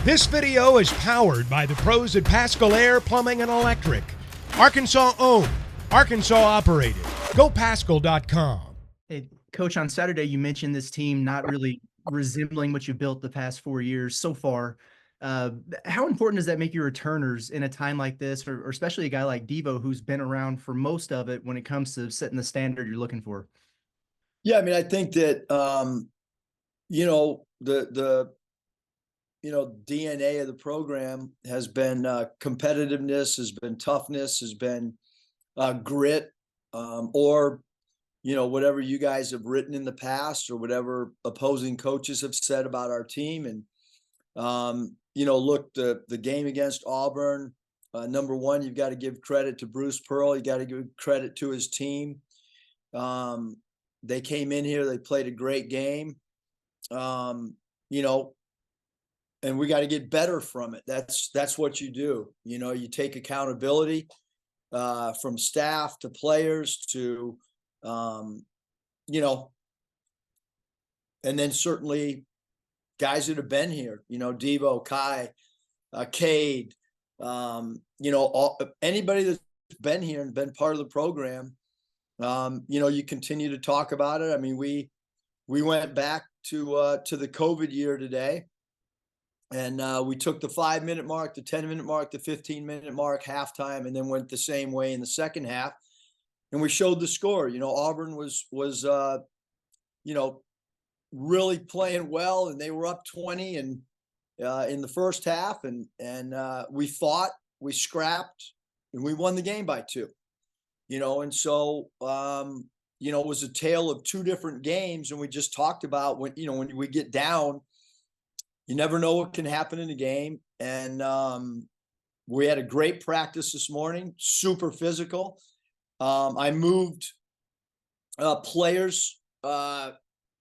This video is powered by the pros at Pascal Air Plumbing and Electric. Arkansas owned, Arkansas operated. GoPascal.com. Hey, Coach, on Saturday, you mentioned this team not really resembling what you built the past 4 years so far. How important does that make your returners in a time like this, or especially a guy like Devo, who's been around for most of it when it comes to setting the standard you're looking for? Yeah, I mean, I think that the DNA of the program has been competitiveness, has been toughness, has been grit, or whatever you guys have written in the past, or whatever opposing coaches have said about our team. And look, the game against Auburn, number one, you've got to give credit to Bruce Pearl. You got to give credit to his team. They came in here, they played a great game, and we got to get better from it. That's what you do. You take accountability from staff to players to, and then certainly guys that have been here, Devo, Kai, Cade, anybody that's been here and been part of the program. You continue to talk about it. I mean, we went back to the COVID year today, and we took the 5-minute mark, the 10-minute mark, the 15-minute mark, halftime, and then went the same way in the second half. And we showed the score. Auburn was really playing well, and they were up 20 and in the first half, and we fought, we scrapped, and we won the game by 2. And so, it was a tale of 2 different games. And we just talked about when we get down, you never know what can happen in a game. And we had a great practice this morning, super physical. I moved players to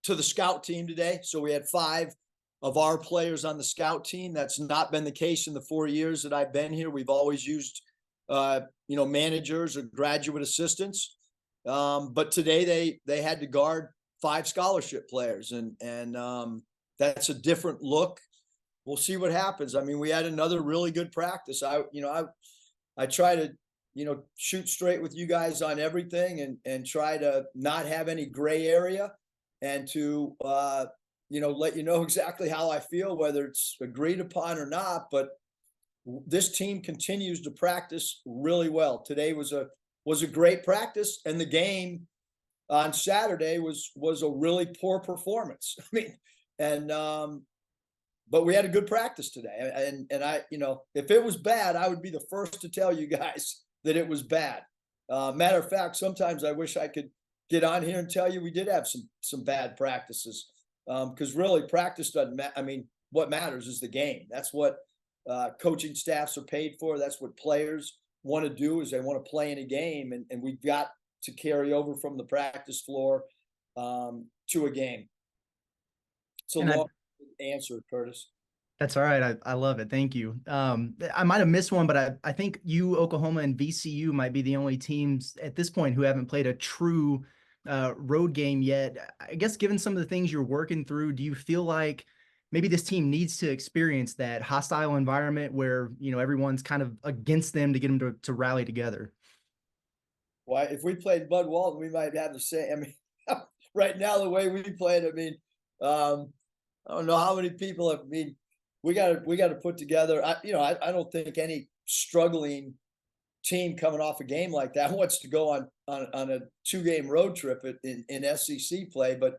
the scout team today. So we had 5 of our players on the scout team. That's not been the case in the 4 years that I've been here. We've always used managers or graduate assistants. But today they had to guard 5 scholarship players, and that's a different look. We'll see what happens. I mean, we had another really good practice. I try to, shoot straight with you guys on everything and try to not have any gray area, and to, let you know exactly how I feel, whether it's agreed upon or not. But this team continues to practice really well. Today was a great practice, and the game on Saturday was a really poor performance. I mean, and but we had a good practice today, and I, if it was bad, I would be the first to tell you guys that it was bad. Matter of fact, sometimes I wish I could get on here and tell you we did have some bad practices, because really practice doesn't matter. I mean, what matters is the game. That's what coaching staffs are paid for. That's what players want to do, is they want to play in a game, and we've got to carry over from the practice floor to a game. It's a long answer, Curtis. That's all right. I love it. Thank you. I might have missed one, but I think you, Oklahoma, and VCU might be the only teams at this point who haven't played a true road game yet. I guess given some of the things you're working through, do you feel like maybe this team needs to experience that hostile environment where, everyone's kind of against them to get them to rally together? Well, if we played Bud Walton, we might have the same. I mean, right now, the way we played, I mean, I don't know how many people have, we got to put together. I don't think any struggling team coming off a game like that wants to go on a 2-game road trip in SEC play, but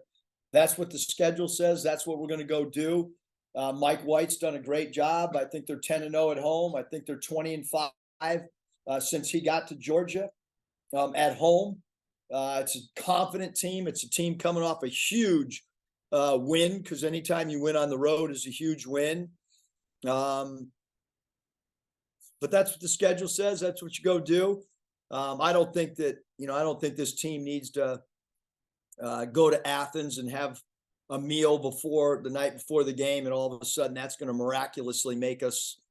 that's what the schedule says. That's what we're going to go do. Mike White's done a great job. I think they're 10-0 at home. I think they're 20-5 since he got to Georgia at home. It's a confident team. It's a team coming off a huge win, because anytime you win on the road is a huge win. But that's what the schedule says. That's what you go do. I don't think this team needs to go to Athens and have a meal the night before the game, and all of a sudden that's going to miraculously make us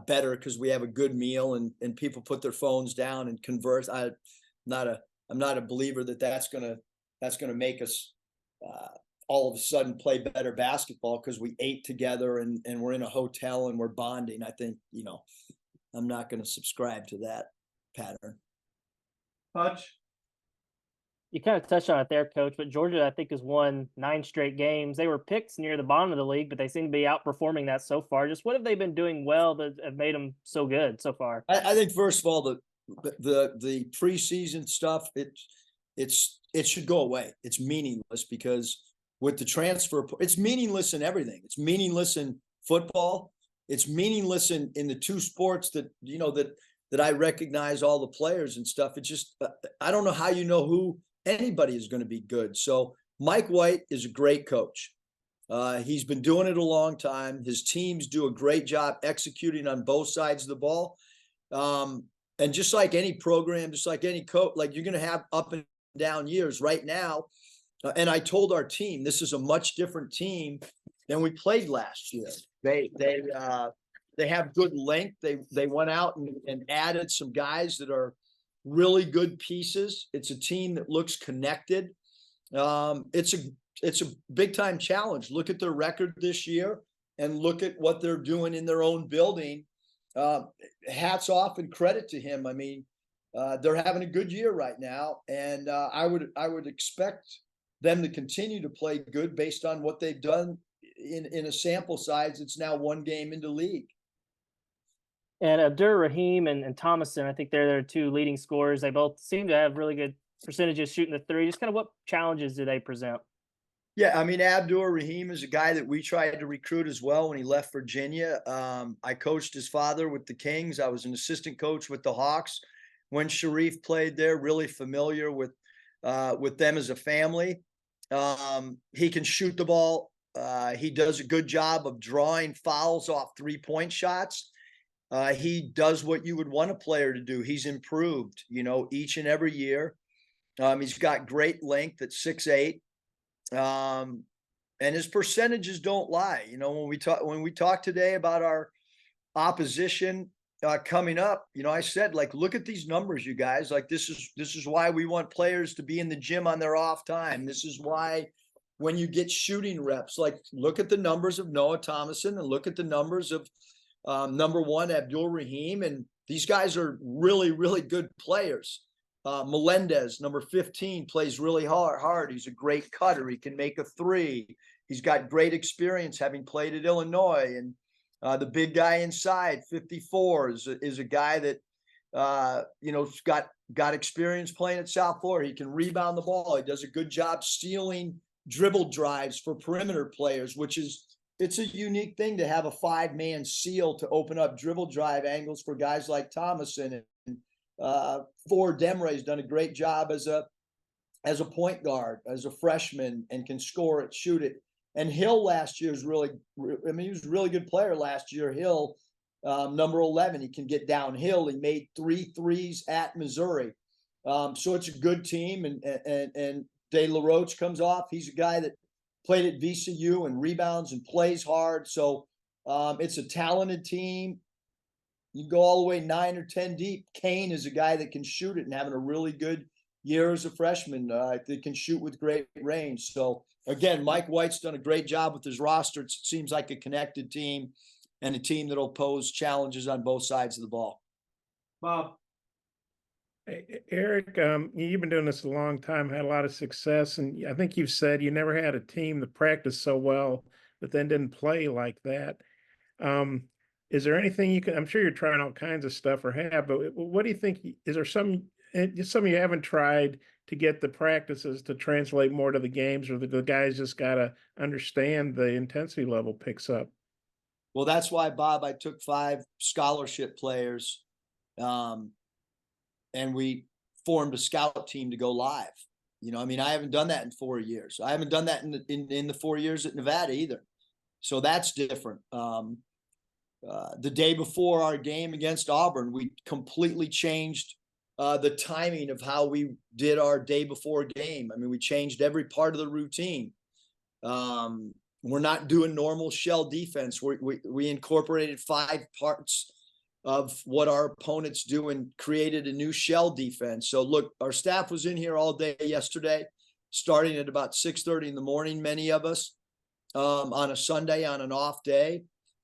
better because we have a good meal and people put their phones down and converse. I'm not a believer that that's going to make us all of a sudden play better basketball because we ate together and we're in a hotel and we're bonding. I think, I'm not going to subscribe to that pattern. Hutch? You kind of touched on it there, Coach, but Georgia, I think, has won 9 straight games. They were picked near the bottom of the league, but they seem to be outperforming that so far. Just what have they been doing well that have made them so good so far? I think, first of all, the preseason stuff, it should go away. It's meaningless because with the transfer, it's meaningless in everything. It's meaningless in football. It's meaningless in the 2 sports that, that I recognize all the players and stuff. It's just, I don't know how who anybody is going to be good. So Mike White is a great coach. He's been doing it a long time. His teams do a great job executing on both sides of the ball. And just like any program, just like any coach, like you're going to have up and down years right now. And I told our team, this is a much different team than we played last year. They have good length. They went out and added some guys that are really good pieces. It's a team that looks connected. It's a big time challenge. Look at their record this year and look at what they're doing in their own building. Hats off and credit to him. I mean, they're having a good year right now, and I would expect them to continue to play good based on what they've done in a sample size. It's now 1 game into league. And Abdur-Rahim and Thomason, I think they're their 2 leading scorers. They both seem to have really good percentages shooting the 3. Just kind of what challenges do they present? Yeah, I mean, Abdur-Rahim is a guy that we tried to recruit as well when he left Virginia. I coached his father with the Kings. I was an assistant coach with the Hawks when Sharif played there, really familiar with them as a family. He can shoot the ball. He does a good job of drawing fouls off 3-point shots. He does what you would want a player to do. He's improved, each and every year. He's got great length at 6'8". And his percentages don't lie. When we talk today about our opposition coming up, I said, like, look at these numbers, you guys. Like, this is why we want players to be in the gym on their off time. This is why when you get shooting reps, like, look at the numbers of Noah Thomason and look at the numbers of number 1, Abdur-Rahim. And these guys are really, really good players. Melendez, number 15, plays really hard. He's a great cutter. He can make a 3. He's got great experience having played at Illinois. And the big guy inside, 54, is a guy that, got experience playing at South Florida. He can rebound the ball. He does a good job stealing dribble drives for perimeter players, it's a unique thing to have a 5-man seal to open up dribble drive angles for guys like Thomason. And Ford Demre has done a great job as a point guard, as a freshman, and can score it, shoot it. And Hill last year he was a really good player last year. Hill, number 11, he can get downhill. He made 3 threes at Missouri. So it's a good team. And De La Roche comes off. He's a guy that played at VCU and rebounds and plays hard. So it's a talented team. You go all the way 9 or 10 deep. Kane is a guy that can shoot it and having a really good year as a freshman. That can shoot with great range. So again, Mike White's done a great job with his roster. It seems like a connected team and a team that'll pose challenges on both sides of the ball. Bob? Hey, Eric, you've been doing this a long time, had a lot of success, and I think you've said you never had a team that practiced so well but then didn't play like that. Is there anything you can, I'm sure you're trying all kinds of stuff or have, but what do you think, is there some you haven't tried to get the practices to translate more to the games, or the guys just got to understand the intensity level picks up? Well, that's why, Bob, I took 5 scholarship players and we formed a scout team to go live. I haven't done that in 4 years. I haven't done that in the 4 years at Nevada either. So that's different. The day before our game against Auburn, we completely changed the timing of how we did our day before game. We changed every part of the routine. We're not doing normal shell defense. We incorporated 5 parts of what our opponents do and created a new shell defense. So look, our staff was in here all day yesterday. starting at about 6:30 in the morning, many of us, on a Sunday, on an off day.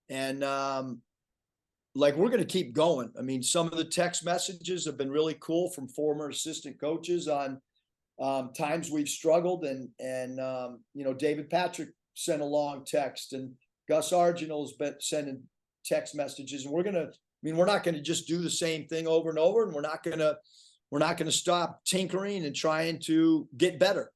And like, we're going to keep going. I mean, some of the text messages have been really cool from former assistant coaches on times we've struggled. And David Patrick sent a long text, and Gus Arginal's been sending text messages. And we're not going to just do the same thing over and over. And we're not going to stop tinkering and trying to get better.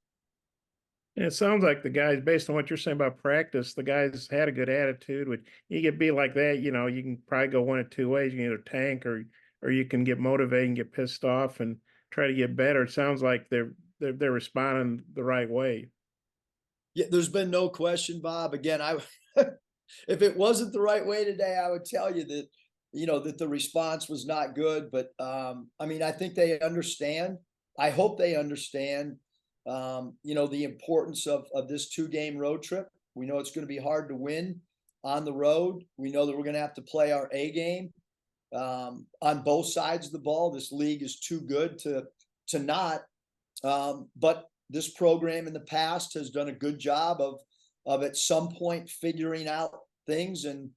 And it sounds like the guys, based on what you're saying about practice, the guys had a good attitude. Which you get be like that, you can probably go one of two ways. You can either tank or you can get motivated and get pissed off and try to get better. It sounds like they're responding the right way. Yeah, there's been no question, Bob. Again, if it wasn't the right way today, I would tell you that, that the response was not good. But I think they understand. I hope they understand, the importance of this 2-game road trip. We know it's going to be hard to win on the road. We know that we're going to have to play our A game on both sides of the ball. This league is too good to not. But this program in the past has done a good job of at some point figuring out things and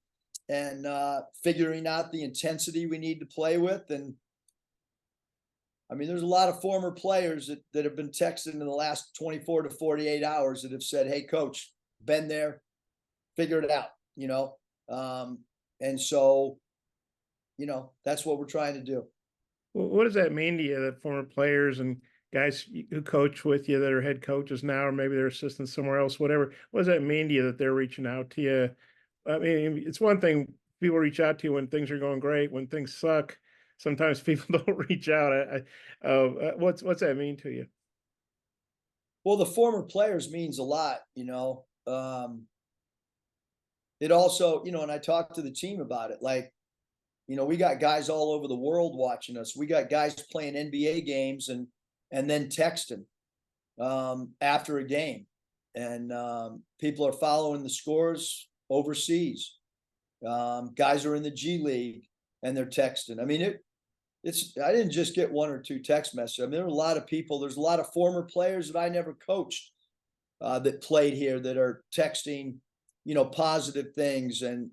figuring out the intensity we need to play with. And there's a lot of former players that have been texted in the last 24 to 48 hours that have said, "Hey, coach, been there, figured it out," and so, that's what we're trying to do. Well, what does that mean to you, that former players and guys who coach with you that are head coaches now, or maybe they're assistants somewhere else, whatever? What does that mean to you that they're reaching out to you? It's one thing people reach out to you when things are going great. When things suck, sometimes people don't reach out. What's that mean to you? Well, the former players means a lot, it also, and I talked to the team about it. Like, we got guys all over the world watching us. We got guys playing NBA games and then texting after a game. And people are following the scores overseas. Guys are in the G League and they're texting. I didn't just get one or two text messages. There are a lot of people. There's a lot of former players that I never coached that played here that are texting, positive things. And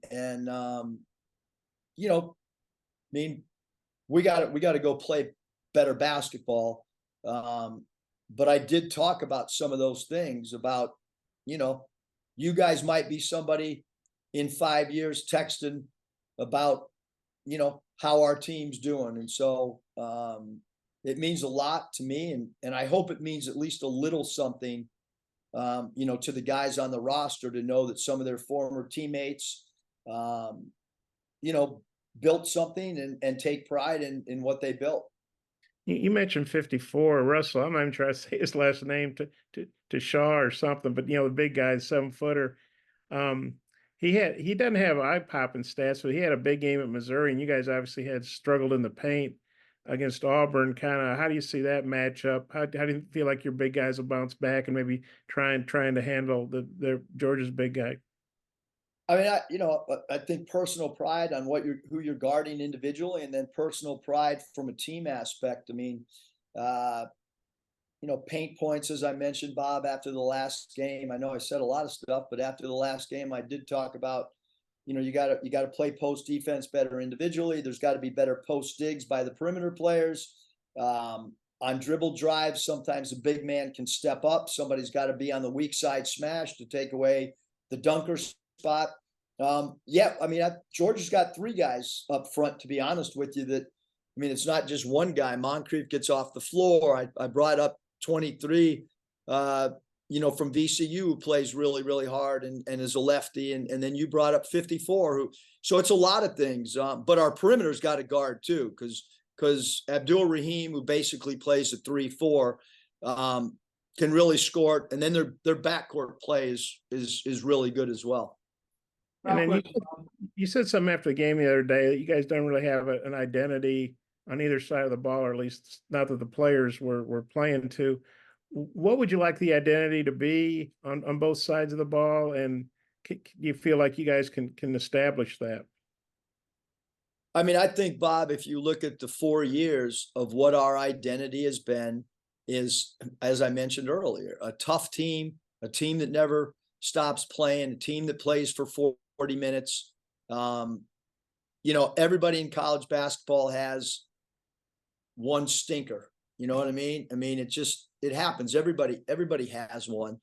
we got to go play better basketball. But I did talk about some of those things about, you guys might be somebody in 5 years texting about, how our team's doing. And so it means a lot to me. And I hope it means at least a little something, to the guys on the roster to know that some of their former teammates, built something and take pride in what they built. You mentioned 54, Russell. I'm not even trying to say his last name to Shaw or something, but the big guy, 7-footer. He doesn't have eye-popping stats, but he had a big game at Missouri, and you guys obviously had struggled in the paint against Auburn. Kind of, how do you see that matchup? How do you feel like your big guys will bounce back and maybe trying to handle the Georgia's big guy? I think personal pride on who you're guarding individually, and then personal pride from a team aspect. Paint points, as I mentioned, Bob, after the last game. I know I said a lot of stuff, but after the last game, I did talk about, you got to play post defense better individually. There's got to be better post digs by the perimeter players. On dribble drives, sometimes a big man can step up. Somebody's got to be on the weak side smash to take away the dunker spot. Georgia's got 3 guys up front, to be honest with you, that, it's not just one guy. Moncrief gets off the floor. I brought up 23, from VCU, who plays really, really hard and is a lefty. And then you brought up 54, so it's a lot of things. But our perimeter's got to guard too, because Abdul Rahim, who basically plays a 3-4, can really score. And then their backcourt play is really good as well. And then you said something after the game the other day that you guys don't really have an identity on either side of the ball, or at least not that the players were playing to. What would you like the identity to be on both sides of the ball? And do you feel like you guys can establish that? I think, Bob, if you look at the 4 years of what our identity has been is, as I mentioned earlier, a tough team, a team that never stops playing, a team that plays for 40 minutes. You know, everybody in college basketball has one stinker. You know what I mean? I mean, it happens. Everybody has one.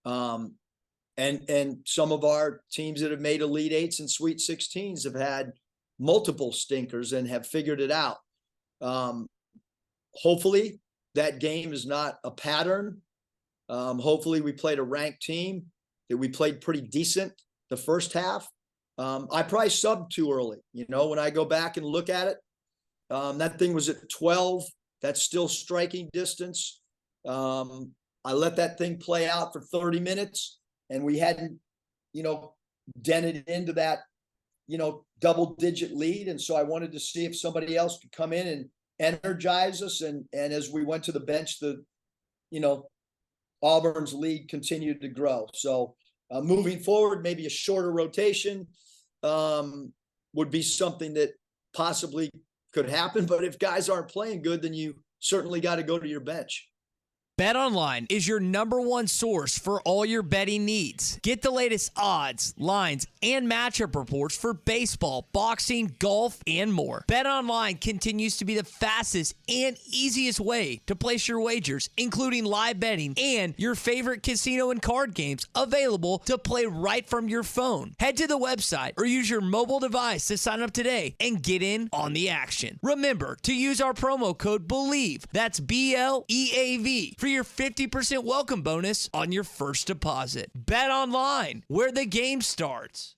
And some of our teams that have made Elite Eights and Sweet 16s have had multiple stinkers and have figured it out. Hopefully that game is not a pattern. Hopefully we played a ranked team, that we played pretty decent the first half. I probably subbed too early. You know, when I go back and look at it, that thing was at 12. That's still striking distance. I let that thing play out for 30 minutes and we hadn't, you know, dented into that, you know, double-digit lead. And so I wanted to see if somebody else could come in and energize us. And as we went to the bench, you know, Auburn's lead continued to grow. So moving forward, maybe a shorter rotation would be something that possibly could happen. But if guys aren't playing good, then you certainly got to go to your bench. BetOnline is your #1 source for all your betting needs. Get the latest odds, lines, and matchup reports for baseball, boxing, golf, and more. BetOnline continues to be the fastest and easiest way to place your wagers, including live betting and your favorite casino and card games available to play right from your phone. Head to the website or use your mobile device to sign up today and get in on the action. Remember to use our promo code BELIEVE, that's BLEAV, for your 50% welcome bonus on your first deposit. Bet online, where the game starts.